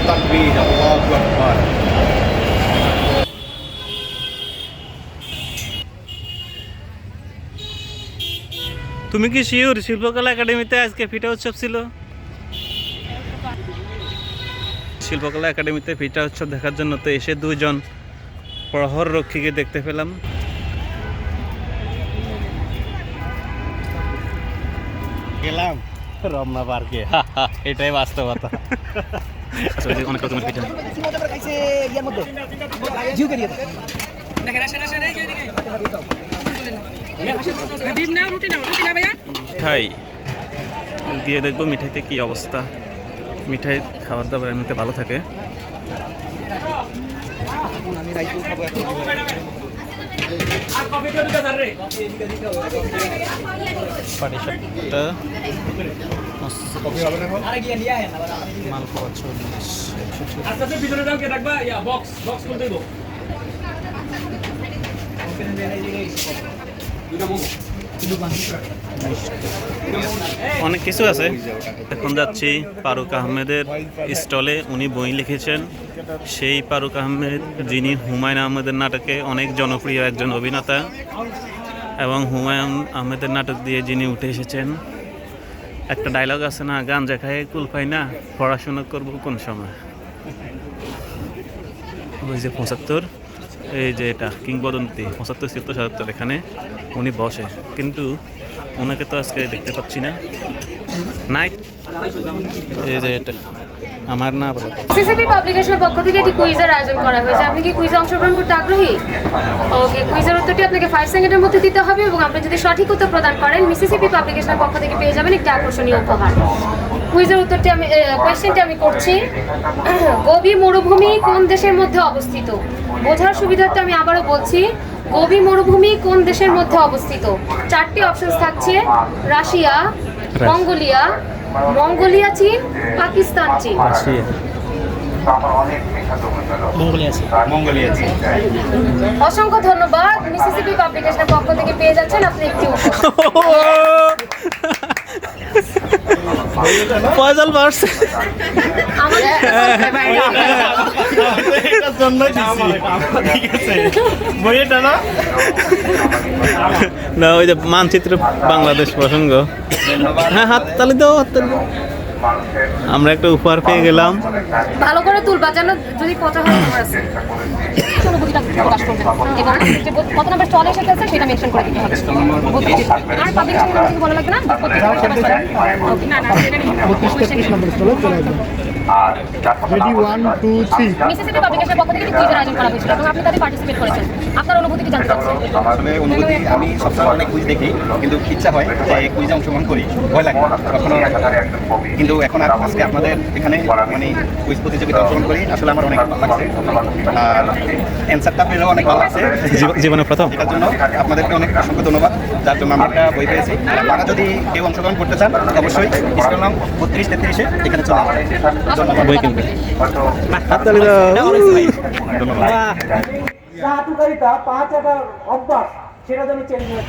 তাকবীর, আল্লাহু আকবার। তুমি কি শিওর শিল্পকলা একাডেমিতে আজকে ফিটা উৎসব ছিল? শিল্পকলা একাডেমিতে ফিটা উৎসব দেখার জন্য তো এসে দুজন প্রহর রক্ষীকে দেখতে পেলাম। গেলাম রমনা পার্কে, এটাই বাস্তবতা। আসলে অনেক রকমের পিঠা মিঠাই দিয়ে দেখবো মিঠাইতে কি অবস্থা। মিঠাই খাবার দাবার এমনিতে ভালো থাকে। পাটিসাপটা, মালপোয়া 40। অনেক কিছু আছে। এখন যাচ্ছি ফারুক আহমেদের স্টলে। উনি বই লিখেছেন। সেই ফারুক আহমেদ যিনি হুমায়ুন আহমেদের নাটকে অনেক জনপ্রিয় একজন অভিনেতা এবং হুমায়ুন আহমেদের নাটক দিয়ে যিনি উঠে এসেছেন। একটা ডায়লগ আছে না, গাঞ্জা খায় কুল পাই না, পড়াশোনা করবো কোন সময়। ওই যে 75, এই যে এটা কিংবদন্তি 75, 76, 77 এখানে উনি বসে, কিন্তু ওনাকে তো আজকে দেখতে পাচ্ছি না। নাইট এই যে এটা আমার না বলো। সিসিপি পাবলিকেশনের পক্ষ থেকে একটি কুইজের আয়োজন করা হয়েছে। আপনি কি কুইজে অংশগ্রহণ করতে আগ্রহী? ওকে, কুইজের উত্তরটি আপনাকে 5 সেকেন্ডের মধ্যে দিতে হবে এবং আপনি যদি সঠিক উত্তর প্রদান করেন মিসিসিপি পাবলিকেশনের পক্ষ থেকে পেয়ে যাবেন একটি আকর্ষণীয় উপহার। কুইজের উত্তরটি কোয়েশ্চেনটি আমি করছি। গোবি মরুভূমি কোন দেশের মধ্যে অবস্থিত? বোঝার সুবিধার্থে আমি আবারও বলছি, গোবি মরুভূমি কোন দেশের মধ্যে অবস্থিত? 4টি অপশনস থাকছে: রাশিয়া, মঙ্গোলিয়া, চীন, পাকিস্তান, চীন। মঙ্গোলিয়া। অসংখ্য ধন্যবাদ। মিসিসিপি পাবলিকেশনের পক্ষ থেকে পেয়ে যাচ্ছেন আপনি একটি ফয়সাল পারছে। না ওই যে মানচিত্র বাংলাদেশ প্রসঙ্গ। হ্যাঁ, হাততালি দাও, হাততালি দাও। আমরা একটা উপহার পেয়ে গেলাম। ভালো করে তুলবা যেন যদি পচা হয় তোমার আছে অনুভূতিটা প্রকাশ করবে এবং যে কত নাম্বার স্টলে এসে আছে সেটা মেনশন করে দিতে হবে। আর পাবলিকেশন থেকে বলা লাগবে না? রেডি 1 2 3। মিসিসিপি পাবলিকেশনের পক্ষ থেকে কুইজের আয়োজন করা হয়েছিল এবং আপনি তাতে পার্টিসিপেট করেছেন। আপনার অনুভূতি কি জানতে চাচ্ছেন? আসলে অনুভূতি, আমি সবসময় অনেক কুইজ দেখি, কিন্তু ইচ্ছা হয় যে এই কুইজে অংশগ্রহণ করি, ভয় লাগে কখনো। কিন্তু এখন আজকে আপনাদের এখানে মানে কুইজ প্রতিযোগিতা অংশগ্রহণ করি, আসলে আমার অনেক ভালো লাগছে। আর অ্যান্সারটা পেলেও অনেক ভালো লাগছে। জীবনে প্রথম। এটার জন্য আপনাদেরকে অনেক অসংখ্য ধন্যবাদ, যার জন্য আমি একটা বই পেয়েছি। আর আপনারা যদি কেউ অংশগ্রহণ করতে চান অবশ্যই স্কুল নং 32-33-এ এখানে চলে আসবেন। বই কিনবে। হাততালি দাও। ধন্যবাদ। চাটুকারিতা 5 একটা অভ্যাস, সেটা যেন চেঞ্জ হয়।